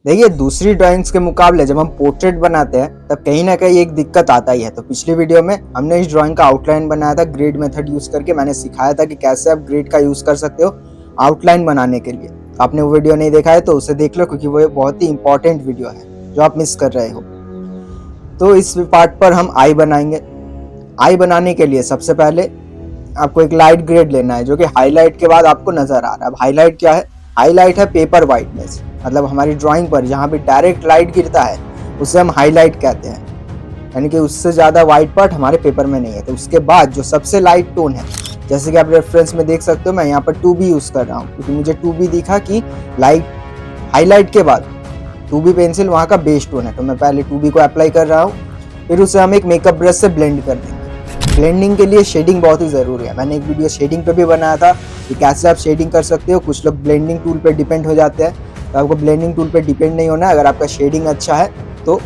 देखिए, दूसरी ड्राइंग्स के मुकाबले जब हम पोर्ट्रेट बनाते हैं तब कहीं ना कहीं एक दिक्कत आता ही है। तो पिछली वीडियो में हमने इस ड्राइंग का आउटलाइन बनाया था ग्रेड मेथड यूज करके। मैंने सिखाया था कि कैसे आप ग्रेड का यूज कर सकते हो आउटलाइन बनाने के लिए। आपने वो वीडियो नहीं देखा है तो उसे देख लो, क्योंकि वो बहुत ही इंपॉर्टेंट वीडियो है जो आप मिस कर रहे हो। तो इस पार्ट पर हम आई बनाएंगे। आई बनाने के लिए सबसे पहले आपको एक लाइट ग्रेड लेना है जो कि हाईलाइट के बाद आपको नजर आ रहा है। अब हाईलाइट क्या है? हाईलाइट है पेपर वाइटनेस, मतलब हमारी ड्राइंग पर जहाँ पे डायरेक्ट लाइट गिरता है उसे हम हाईलाइट कहते हैं, यानी कि उससे ज़्यादा वाइट पार्ट हमारे पेपर में नहीं है। तो उसके बाद जो सबसे लाइट टोन है, जैसे कि आप रेफरेंस में देख सकते हो, मैं यहाँ पर 2B यूज़ कर रहा हूँ क्योंकि मुझे 2B दिखा कि लाइट हाईलाइट के बाद 2B पेंसिल वहाँ का बेस टोन है। तो मैं पहले 2B को अप्लाई कर रहा हूँ, फिर उसे हम एक मेकअप ब्रश से ब्लेंड कर देंगे। ब्लेंडिंग के लिए शेडिंग बहुत ही ज़रूरी है। मैंने एक वीडियो शेडिंग पे भी बनाया था कि कैसे आप शेडिंग कर सकते हो। कुछ लोग ब्लेंडिंग टूल पे डिपेंड हो जाते हैं, तो आपको ब्लेंडिंग टूल पे डिपेंड नहीं होना है। अगर आपका शेडिंग अच्छा है तो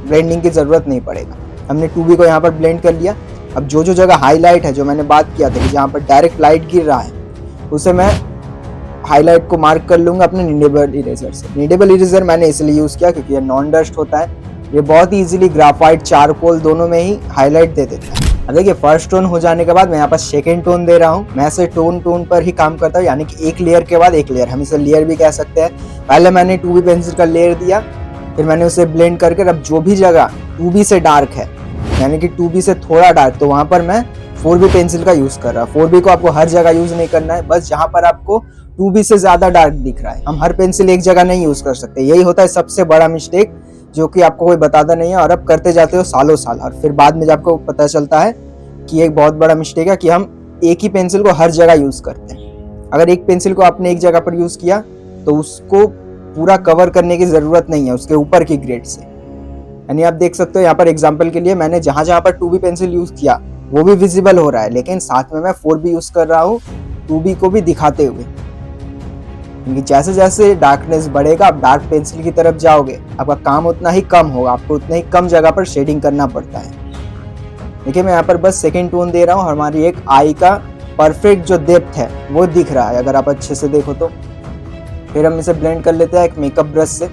ब्लेंडिंग की ज़रूरत नहीं पड़ेगा। हमने 2B को यहाँ पर ब्लेंड कर लिया। अब जो जो जगह हाईलाइट है, जो मैंने बात किया था कि जहाँ पर डायरेक्ट लाइट गिर रहा है, उसे मैं हाईलाइट को मार्क कर लूँगा अपने नीडेबल इरेजर से। नीडेबल इरेजर मैंने इसलिए यूज़ किया क्योंकि ये नॉन डस्ट होता है। ये बहुत ही ईजिली ग्राफाइट, चारकोल दोनों में ही हाईलाइट दे देता है। अब देखिए, फर्स्ट टोन हो जाने के बाद मैं यहाँ पर सेकेंड टोन दे रहा हूँ। मैं ऐसे टोन पर ही काम करता हूँ, यानी कि एक लेयर के बाद एक लेयर, हम इसे लेयर भी कह सकते हैं। पहले मैंने 2B पेंसिल का लेयर दिया, फिर मैंने उसे ब्लेंड करके अब जो भी जगह 2B से डार्क है, यानी कि 2B से थोड़ा डार्क, तो वहाँ पर मैं 4B पेंसिल का यूज़ कर रहा हूँ। 4B को आपको हर जगह यूज़ नहीं करना है, बस जहाँ पर आपको 2B से ज़्यादा डार्क दिख रहा है। हम हर पेंसिल एक जगह नहीं यूज़ कर सकते। यही होता है सबसे बड़ा मिस्टेक, जो कि आपको कोई बताता नहीं है और आप करते जाते हो सालों साल, और फिर बाद में जब आपको पता चलता है कि एक बहुत बड़ा मिस्टेक है कि हम एक ही पेंसिल को हर जगह यूज़ करते हैं। अगर एक पेंसिल को आपने एक जगह पर यूज़ किया तो उसको पूरा कवर करने की ज़रूरत नहीं है उसके ऊपर की ग्रेड से। यानी आप देख सकते हो यहाँ पर एग्जांपल के लिए मैंने जहाँ जहाँ पर 2B पेंसिल यूज़ किया वो भी विजिबल हो रहा है, लेकिन साथ में मैं 4B यूज़ कर रहा हूँ 2B को भी दिखाते हुए। क्योंकि जैसे जैसे डार्कनेस बढ़ेगा, आप डार्क पेंसिल की तरफ जाओगे, आपका काम उतना ही कम होगा, आपको उतना ही कम जगह पर शेडिंग करना पड़ता है। देखिए, मैं यहाँ पर बस सेकेंड टोन दे रहा हूँ। हमारी एक आई का परफेक्ट जो डेप्थ है वो दिख रहा है अगर आप अच्छे से देखो तो। फिर हम इसे ब्लेंड कर लेते हैं एक मेकअप ब्रश से।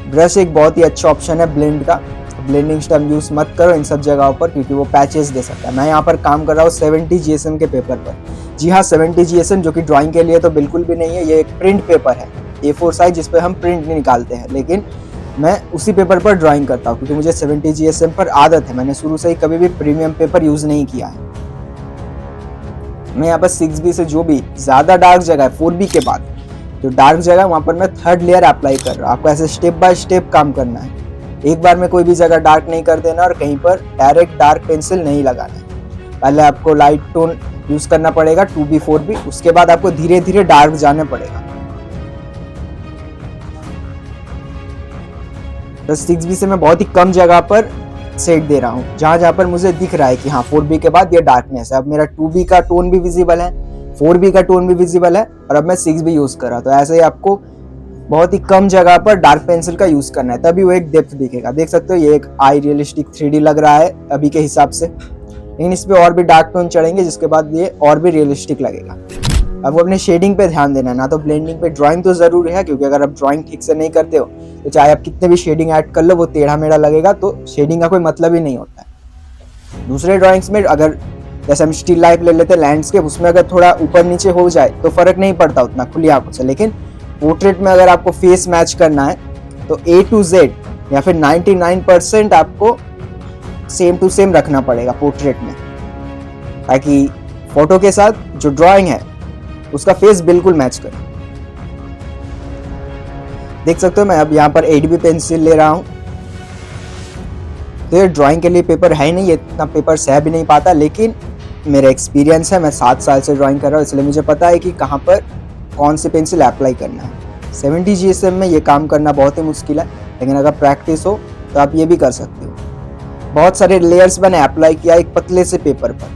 ब्रश एक बहुत ही अच्छा ऑप्शन है ब्लेंड का। ब्लेंडिंग स्टम्प यूज़ मत करो इन सब जगहों पर, क्योंकि वो पैचेस दे सकता है। मैं यहाँ पर काम कर रहा हूँ 70 GSM के पेपर पर। जी हाँ, 70 GSM, जो कि ड्राइंग के लिए तो बिल्कुल भी नहीं है। ये एक प्रिंट पेपर है, A4 साइज, जिस पर हम प्रिंट नहीं निकालते हैं, लेकिन मैं उसी पेपर पर ड्राइंग करता हूँ क्योंकि मुझे 70 GSM पर आदत है। मैंने शुरू से ही कभी भी प्रीमियम पेपर यूज़ नहीं किया है। मैं यहाँ पर 6B से जो भी ज़्यादा डार्क जगह है, 4B के बाद जो डार्क जगह है वहाँ पर मैं थर्ड लेयर अप्लाई कर रहा हूँ। आपको ऐसे स्टेप बाय स्टेप काम करना है। एक बार में कोई भी जगह डार्क नहीं कर देना और कहीं पर डायरेक्ट डार्क पेंसिल नहीं लगाना है। पहले आपको लाइट टोन यूज़ करना पड़ेगा 2B 4B, उसके बाद आपको धीरे धीरे डार्क जाना पड़ेगा। तो 6B से मैं बहुत ही कम जगह पर सेट दे रहा हूँ, जहाँ जहाँ पर मुझे दिख रहा है कि हाँ 4B के बाद ये डार्कनेस है। अब मेरा 2B का टोन भी विजिबल है, 4B का टोन भी विजिबल है, और अब मैं 6B यूज़ कर रहा हूँ। तो ऐसे ही आपको बहुत ही कम जगह पर डार्क पेंसिल का यूज़ करना है, तभी वो एक डेप्थ दिखेगा। देख सकते हो, ये एक आई रियलिस्टिक 3D लग रहा है अभी के हिसाब से, लेकिन इस पर और भी डार्क टोन चढ़ेंगे जिसके बाद ये और भी रियलिस्टिक लगेगा। अब वो अपने शेडिंग पे ध्यान देना है, ना तो ब्लेंडिंग पे। ड्राइंग तो ज़रूरी है, क्योंकि अगर आप ड्राइंग ठीक से नहीं करते हो तो चाहे आप कितने भी शेडिंग ऐड कर लो वो टेढ़ा मेढ़ा लगेगा, तो शेडिंग का कोई मतलब ही नहीं होता है। दूसरे ड्राइंग्स में अगर जैसे हम स्टिल लाइफ ले लेते हैं, लैंडस्केप, उसमें अगर थोड़ा ऊपर नीचे हो जाए तो फ़र्क नहीं पड़ता उतना खुली आंखों से। लेकिन पोर्ट्रेट में अगर आपको फेस मैच करना है तो A to Z या फिर 99% आपको सेम टू सेम रखना पड़ेगा पोर्ट्रेट में, ताकि फोटो के साथ जो ड्राइंग है उसका फेस बिल्कुल मैच करे। देख सकते हो, मैं अब यहाँ पर 8B पेंसिल ले रहा हूँ। तो ये ड्राइंग के लिए पेपर है ही नहीं, ये इतना पेपर सह भी नहीं पाता, लेकिन मेरा एक्सपीरियंस है, मैं 7 साल से ड्राइंग कर रहा हूँ, इसलिए मुझे पता है कि कहाँ पर कौन सी पेंसिल अप्लाई करना है। 70 GSM में ये काम करना बहुत ही मुश्किल है, लेकिन अगर प्रैक्टिस हो तो आप ये भी कर सकते हो। बहुत सारे लेयर्स मैंने अप्लाई किया एक पतले से पेपर पर।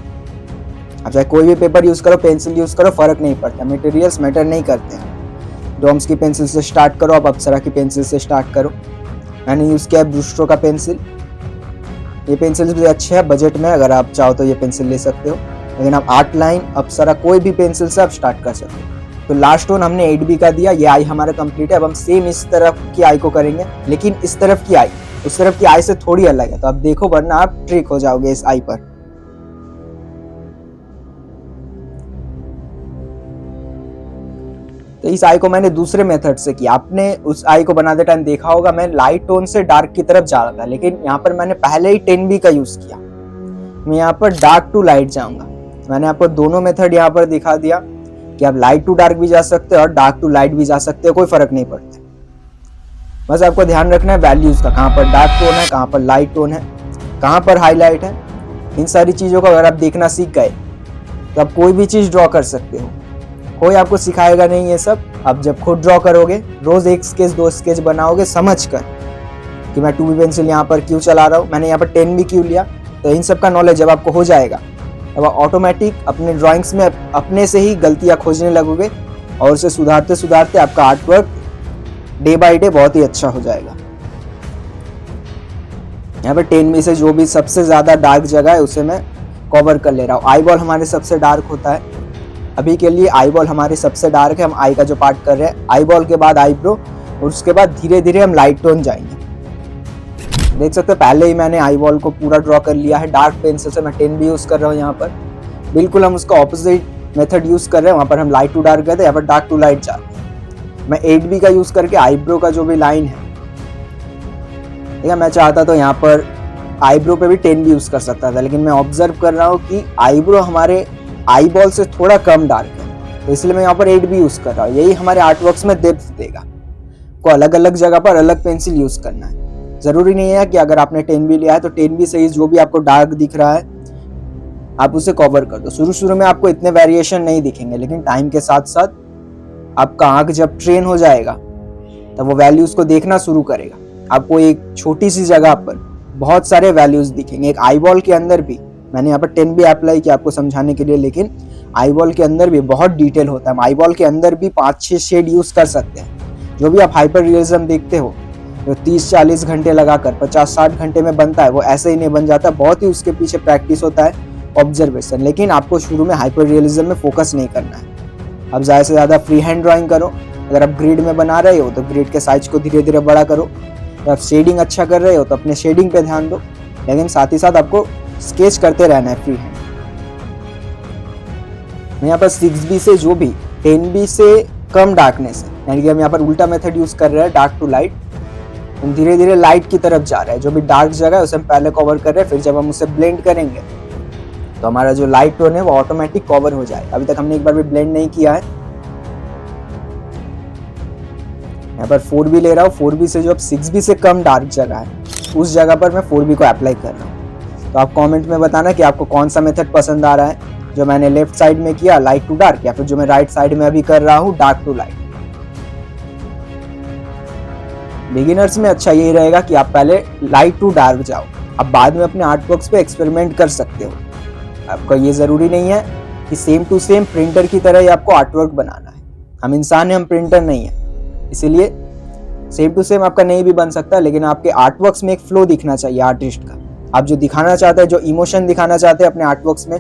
अब चाहे कोई भी पेपर यूज़ करो, पेंसिल यूज़ करो, फ़र्क नहीं पड़ता, मटेरियल्स मैटर नहीं करते हैं। डॉम्स की पेंसिल से स्टार्ट करो, आप अप्सरा की पेंसिल से स्टार्ट करो। मैंने यूज़ किया है ब्रूस्टो का पेंसिल। ये पेंसिल भी अच्छे है बजट में, अगर आप चाहो तो ये पेंसिल ले सकते हो, लेकिन आप आर्ट लाइन, अप्सरा, कोई भी पेंसिल से आप स्टार्ट कर सकते हो। तो लास्ट टोन हमने 8B का दिया, ये आई हमारा कंप्लीट है। अब हम सेम इस तरफ की आई को करेंगे, लेकिन इस तरफ की आई उस तरफ की आई से थोड़ी अलग है, तो अब देखो वरना आप ट्रिक हो जाओगे इस आई पर। तो इस आई को मैंने दूसरे मेथड से किया। आपने उस आई को बनाते टाइम देखा होगा मैं लाइट टोन से डार्क की तरफ जा रहा था, लेकिन यहाँ पर मैंने पहले ही 10B का यूज किया। मैं यहाँ पर डार्क टू लाइट जाऊंगा। मैंने आपको दोनों मेथड यहाँ पर दिखा दिया कि आप लाइट टू डार्क भी जा सकते हो और डार्क टू लाइट भी जा सकते हो, कोई फर्क नहीं पड़ता। बस आपको ध्यान रखना है वैल्यूज का, कहाँ पर डार्क टोन है, कहाँ पर लाइट टोन है, कहाँ पर हाईलाइट है। इन सारी चीजों को अगर आप देखना सीख गए तो आप कोई भी चीज ड्रॉ कर सकते हो, कोई आपको सिखाएगा नहीं ये सब। आप जब खुद ड्रॉ करोगे, रोज 1 स्केच 2 स्केच बनाओगे समझ कर कि मैं 2B पेंसिल यहाँ पर क्यों चला रहा हूँ, मैंने यहाँ पर 10B क्यों लिया, तो इन सब का नॉलेज जब आपको हो जाएगा तब ऑटोमेटिक अपने ड्राइंग्स में अपने से ही गलतियाँ खोजने लगोगे और उसे सुधारते सुधारते आपका art work day by day बहुत ही अच्छा हो जाएगा। यहाँ पर 10B से जो भी सबसे ज़्यादा डार्क जगह है उसे मैं कवर कर ले रहा हूँ। आई बॉल हमारे सबसे डार्क होता है, अभी के लिए आई बॉल हमारे सबसे डार्क है। हम आई का जो पार्ट कर रहे हैं, आई बॉल के बाद आईब्रो और उसके बाद धीरे धीरे हम लाइट टोन जाएंगे। देख सकते हो पहले ही मैंने आई बॉल को पूरा ड्रॉ कर लिया है। डार्क पेंसिल से मैं 10B यूज़ कर रहा हूँ यहाँ पर। बिल्कुल हम उसका ऑपोजिट मेथड यूज़ कर रहे हैं, वहाँ पर हम लाइट टू डार्क गए थे, यहाँ पर डार्क टू लाइट जा रहे हैं। मैं 8B का यूज़ करके आईब्रो का जो भी लाइन है, ठीक है, मैं चाहता तो यहाँ पर आईब्रो पे भी 10B यूज़ कर सकता था, लेकिन मैं ऑब्जर्व कर रहा हूँ कि आईब्रो हमारे आई बॉल से थोड़ा कम डार्क है, तो इसलिए मैं यहाँ पर 8B यूज़ कर रहा हूँ। यही हमारे आर्टवर्क्स में डेप्थ देगा। को अलग अलग जगह पर अलग पेंसिल यूज़ करना है। ज़रूरी नहीं है कि अगर आपने 10B लिया है तो 10B से ही जो भी आपको डार्क दिख रहा है आप उसे कवर कर दो। शुरू शुरू में आपको इतने वेरिएशन नहीं दिखेंगे, लेकिन टाइम के साथ साथ आपका आँख जब ट्रेन हो जाएगा तब वो वैल्यूज़ को देखना शुरू करेगा। आपको एक छोटी सी जगह पर बहुत सारे वैल्यूज़ दिखेंगे। एक आई बॉल के अंदर भी, मैंने यहाँ पर 10B अप्लाई किया आपको समझाने के लिए, लेकिन आई बॉल के अंदर भी बहुत डिटेल होता है। हम आई बॉल के अंदर भी 5-6 शेड यूज़ कर सकते हैं। जो भी आप हाइपर रियलिज्म देखते हो जो 30-40 घंटे लगाकर 50-60 घंटे में बनता है, वो ऐसे ही नहीं बन जाता। बहुत ही उसके पीछे प्रैक्टिस होता है, ऑब्जर्वेशन। लेकिन आपको शुरू में हाइपर रियलिज्म में फोकस नहीं करना है। अब ज़्यादा से ज़्यादा फ्री हैंड ड्राइंग करो। अगर आप ग्रिड में बना रहे हो तो ग्रिड के साइज को धीरे धीरे बड़ा करो। अगर आप शेडिंग अच्छा कर रहे हो तो अपने शेडिंग पे ध्यान दो, लेकिन साथ ही साथ आपको स्केच करते रहना है फ्री हैंड। मैं यहाँ पर 6B से जो भी 10B से कम डार्कनेस है, यानी कि हम यहाँ पर उल्टा मेथड यूज़ कर रहे हैं, डार्क टू लाइट। हम धीरे धीरे लाइट की तरफ जा रहे हैं। जो भी डार्क जगह है उसे हम पहले कवर कर रहे हैं, फिर जब हम उसे ब्लेंड करेंगे तो हमारा जो लाइट टोन है वो ऑटोमेटिक कवर हो जाएगा। अभी तक हमने एक बार भी ब्लेंड नहीं किया है। यहाँ पर 4B ले रहा हूँ। 4B से जो अब 6B से कम डार्क जगह है उस जगह पर मैं 4B को अप्लाई कर रहा हूँ। तो आप कमेंट में बताना कि आपको कौन सा मेथड पसंद आ रहा है, जो मैंने लेफ्ट साइड में किया लाइट टू डार्क, या फिर जो मैं राइट साइड में अभी कर रहा हूँ डार्क टू लाइट। बिगिनर्स में अच्छा यही रहेगा कि आप पहले लाइट टू डार्क जाओ, अब बाद में अपने आर्टवर्क्स पे एक्सपेरिमेंट कर सकते हो। आपका ये ज़रूरी नहीं है कि सेम टू सेम प्रिंटर की तरह ही आपको आर्टवर्क बनाना है। हम इंसान हैं, हम प्रिंटर नहीं है, इसीलिए सेम टू सेम आपका नहीं भी बन सकता, लेकिन आपके आर्टवर्क्स में एक फ्लो दिखना चाहिए आर्टिस्ट का। आप जो दिखाना चाहते हैं, जो इमोशन दिखाना चाहते हैं अपने आर्टवर्क्स में,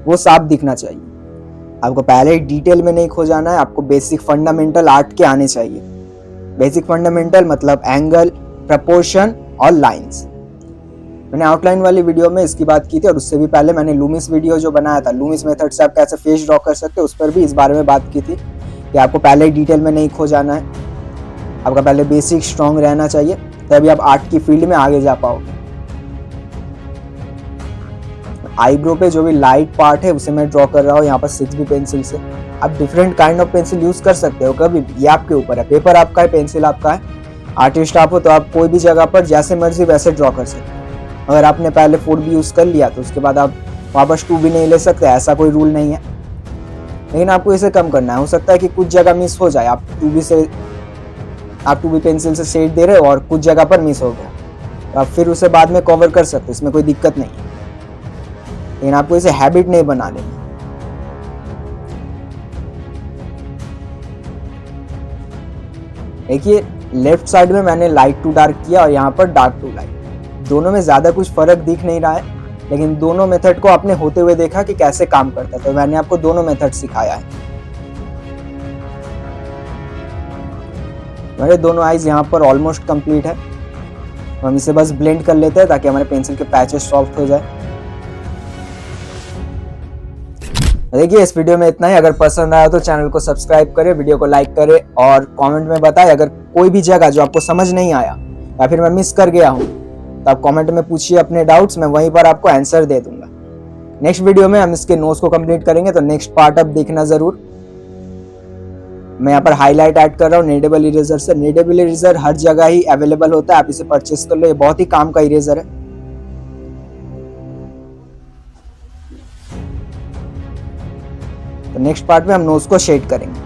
वो साफ दिखना चाहिए। आपको पहले ही डिटेल में नहीं खो जाना है, आपको बेसिक फंडामेंटल आर्ट के आने चाहिए। बेसिक फंडामेंटल मतलब एंगल, प्रपोर्शन और लाइंस। मैंने आउटलाइन वाली वीडियो में इसकी बात की थी, और उससे भी पहले मैंने लूमिस वीडियो जो बनाया था, लूमिस मेथड से आप कैसे फेस ड्रॉ कर सकते हो, उस पर भी इस बारे में बात की थी कि आपको पहले ही डिटेल में नहीं खो जाना है। आपका पहले बेसिक स्ट्रॉन्ग रहना चाहिए, तभी आप आर्ट की फील्ड में आगे जा पाओगे। आईब्रो पे जो भी लाइट पार्ट है उसे मैं ड्रॉ कर रहा हूँ यहाँ पर 6B पेंसिल से। आप different kind of pencil use कर सकते हो कभी भी, ये आपके ऊपर है। पेपर आपका है, पेंसिल आपका है। आर्टिस्ट आप हो तो आप कोई भी जगह पर जैसे मर्जी वैसे ड्रॉ कर सकते हो। अगर आपने पहले 4B यूज़ कर लिया तो उसके बाद आप वापस 2B नहीं ले सकते, ऐसा कोई रूल नहीं है। लेकिन आपको इसे कम करना है। हो सकता है कि कुछ जगह मिस हो जाए, आप 2B पेंसिल से शेड दे रहे हो और कुछ जगह पर मिस हो गया, तो आप फिर उसे बाद में कवर कर सकते हो, इसमें कोई दिक्कत नहीं है। लेकिन आपको इसे हैबिट नहीं बना लेनी। देखिए लेफ्ट साइड में मैंने लाइट टू डार्क किया और यहाँ पर डार्क टू लाइट। दोनों में ज़्यादा कुछ फर्क दिख नहीं रहा है, लेकिन दोनों मेथड को आपने होते हुए देखा कि कैसे काम करता है, तो मैंने आपको दोनों मेथड सिखाया है। हमारे दोनों आईज यहाँ पर ऑलमोस्ट कंप्लीट है। हम इसे बस ब्लेंड कर लेते हैं ताकि हमारे पेंसिल के पैचेस सॉफ्ट हो जाए। देखिए इस वीडियो में इतना ही। अगर पसंद आया तो चैनल को सब्सक्राइब करें, वीडियो को लाइक करें और कमेंट में बताएं अगर कोई भी जगह जो आपको समझ नहीं आया या फिर मैं मिस कर गया हूँ तो आप कमेंट में पूछिए अपने डाउट्स, मैं वहीं पर आपको आंसर दे दूंगा। नेक्स्ट वीडियो में हम इसके नोट्स को कंप्लीट करेंगे, तो नेक्स्ट पार्ट अब देखना जरूर। मैं यहाँ पर हाईलाइट ऐड कर रहा हूँ नीडेबल इरेजर से। नीडेबल इरेजर हर जगह ही अवेलेबल होता है, आप इसे परचेस कर लो, ये बहुत ही काम का इरेजर है। तो नेक्स्ट पार्ट में हम नोट्स को शेड करेंगे।